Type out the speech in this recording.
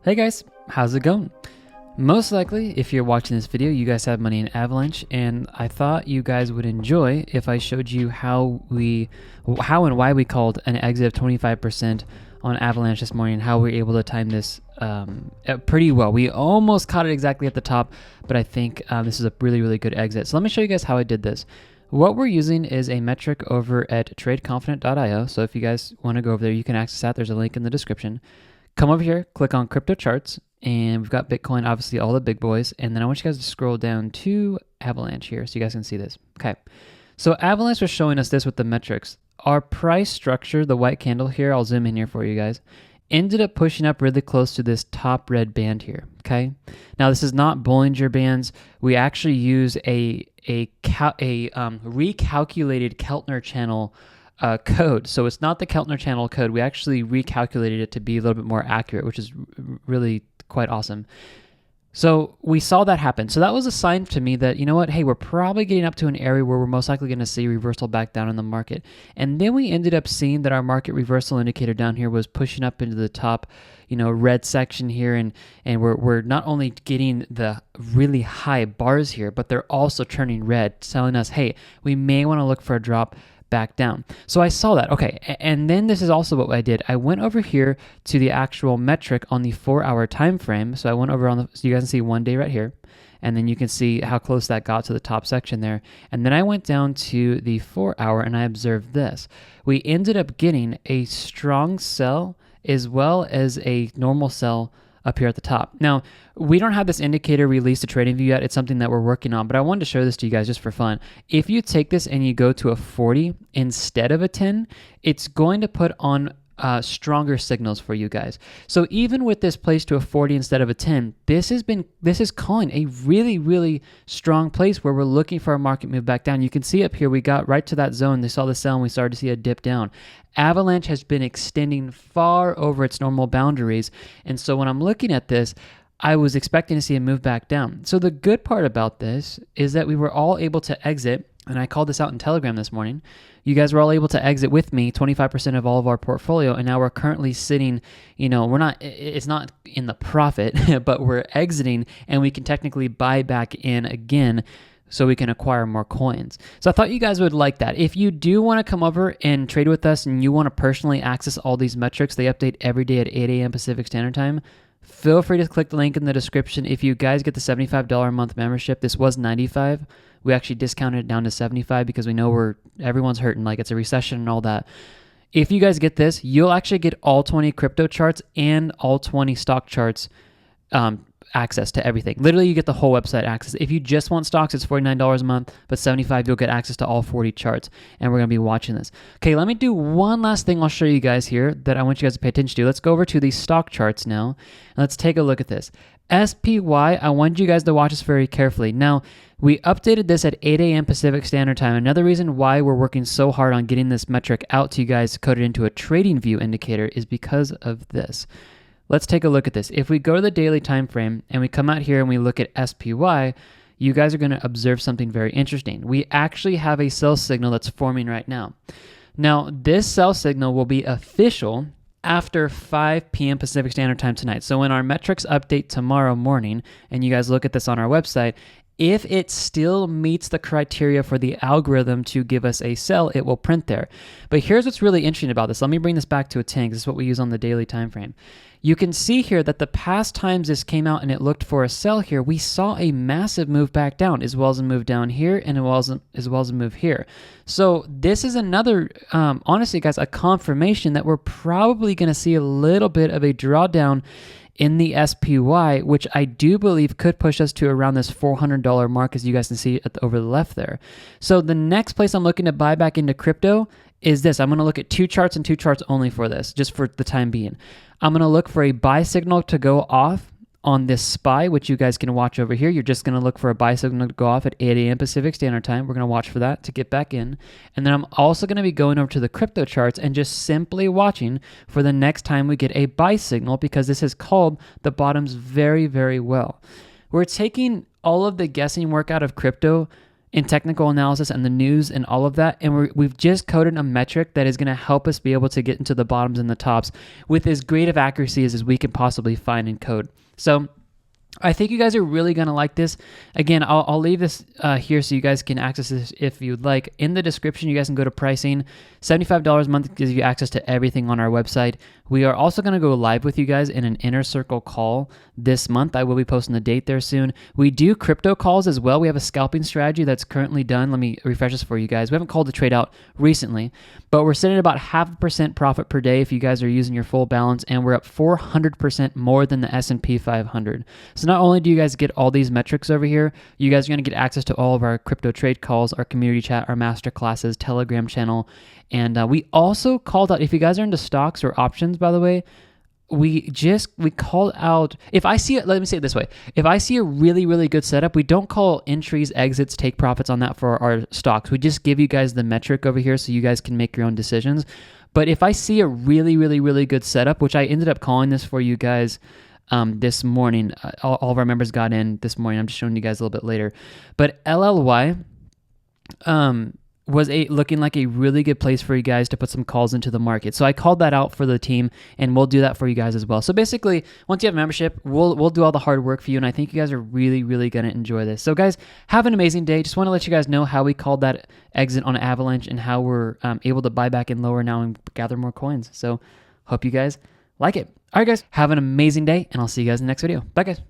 Hey guys, how's it going? Most likely, if you're watching this video, you guys have money in Avalanche, and I thought you guys would enjoy if I showed you how and why we called an exit of 25% on Avalanche this morning, and how we were able to time this pretty well. We almost caught it exactly at the top, but I think this is a really good exit. So let me show you guys how I did this. What we're using is a metric over at tradeconfident.io. So if you guys want to go over there, you can access that. There's a link in the description. Come over here, click on crypto charts, and we've got Bitcoin, obviously all the big boys. And then I want you guys to scroll down to Avalanche here so you guys can see this. Okay, so Avalanche was showing us this with the metrics. Our price structure, the white candle here, I'll zoom in here for you guys, ended up pushing up really close to this top red band here, okay? Now this is not Bollinger Bands. We actually use a recalculated Keltner channel code. So it's not the Keltner channel code. We actually recalculated it to be a little bit more accurate, which is really quite awesome. So we saw that happen. So that was a sign to me that, you know what, hey, we're probably getting up to an area where we're most likely going to see reversal back down in the market. And then we ended up seeing that our market reversal indicator down here was pushing up into the top, red section here. And we're not only getting the really high bars here, but they're also turning red, telling us, hey, we may want to look for a drop back down. So I saw that. Okay. And then this is also what I did. I went over here to the actual metric on the 4-hour time frame. So I went over so you guys can see 1 day right here. And then you can see how close that got to the top section there. And then I went down to the 4-hour and I observed this. We ended up getting a strong sell as well as a normal sell up here at the top. Now, we don't have this indicator released to TradingView yet. It's something that we're working on, but I wanted to show this to you guys just for fun. If you take this and you go to a 40 instead of a 10, it's going to put on stronger signals for you guys. So even with this place to a 40 instead of a 10, this is calling a really strong place where we're looking for a market move back down. You can see up here, we got right to that zone. They saw the sell and we started to see a dip down. Avalanche has been extending far over its normal boundaries. And so when I'm looking at this, I was expecting to see a move back down. So the good part about this is that we were all able to exit, and I called this out in Telegram this morning. You guys were all able to exit with me 25% of all of our portfolio, and now we're currently sitting, it's not in the profit, but we're exiting, and we can technically buy back in again so we can acquire more coins. So I thought you guys would like that. If you do want to come over and trade with us and you want to personally access all these metrics, they update every day at 8 a.m. Pacific Standard Time. Feel free to click the link in the description. If you guys get the $75 a month membership, this was $95. We actually discounted it down to $75 because we know everyone's hurting, like it's a recession and all that. If you guys get this, you'll actually get all 20 crypto charts and all 20 stock charts access to everything. Literally, you get the whole website access. If you just want stocks, it's $49 a month, but $75, you'll get access to all 40 charts, and we're going to be watching this. Okay, let me do one last thing I'll show you guys here that I want you guys to pay attention to. Let's go over to the stock charts now, and let's take a look at this. SPY, I want you guys to watch this very carefully. Now, we updated this at 8 a.m. Pacific Standard Time. Another reason why we're working so hard on getting this metric out to you guys coded into a TradingView indicator is because of this. Let's take a look at this. If we go to the daily time frame and we come out here and we look at SPY, you guys are going to observe something very interesting. We actually have a sell signal that's forming right now. Now, this sell signal will be official after 5 p.m. Pacific Standard Time tonight. So when our metrics update tomorrow morning, and you guys look at this on our website, if it still meets the criteria for the algorithm to give us a sell, it will print there. But here's what's really interesting about this. Let me bring this back to a 10, because this is what we use on the daily time frame. You can see here that the past times this came out and it looked for a sell here, we saw a massive move back down, as well as a move down here, and as well as a move here. So this is another, honestly guys, a confirmation that we're probably going to see a little bit of a drawdown in the SPY, which I do believe could push us to around this $400 mark, as you guys can see over the left there. So the next place I'm looking to buy back into crypto is this. I'm going to look at 2 charts and 2 charts only for this, just for the time being. I'm going to look for a buy signal to go off on this SPY, which you guys can watch over here. You're just going to look for a buy signal to go off at 8 a.m. Pacific Standard Time. We're going to watch for that to get back in. And then I'm also going to be going over to the crypto charts and just simply watching for the next time we get a buy signal, because this has called the bottoms very well. We're taking all of the guessing work out of crypto in technical analysis and the news and all of that. And we've just coded a metric that is going to help us be able to get into the bottoms and the tops with as great of accuracy as we can possibly find in code. So I think you guys are really going to like this. Again, I'll leave this here so you guys can access this if you'd like. In the description, you guys can go to pricing. $75 a month gives you access to everything on our website. We are also going to go live with you guys in an inner circle call this month. I will be posting the date there soon. We do crypto calls as well. We have a scalping strategy that's currently done. Let me refresh this for you guys. We haven't called the trade out recently, but we're sitting at about 0.5% profit per day if you guys are using your full balance, and we're up 400% more than the S&P 500. So not only do you guys get all these metrics over here, you guys are going to get access to all of our crypto trade calls, our community chat, our master classes, Telegram channel. And we also called out, if you guys are into stocks or options, by the way, we called out, if I see it, let me say it this way. If I see a really, really good setup, we don't call entries, exits, take profits on that for our stocks. We just give you guys the metric over here so you guys can make your own decisions. But if I see a really, really, really good setup, which I ended up calling this for you guys this morning, all of our members got in this morning. I'm just showing you guys a little bit later. But LLY was looking like a really good place for you guys to put some calls into the market. So I called that out for the team, and we'll do that for you guys as well. So basically, once you have membership, we'll do all the hard work for you, and I think you guys are really, really going to enjoy this. So guys, have an amazing day. Just want to let you guys know how we called that exit on Avalanche and how we're able to buy back in lower now and gather more coins. So hope you guys like it. All right, guys, have an amazing day, and I'll see you guys in the next video. Bye, guys.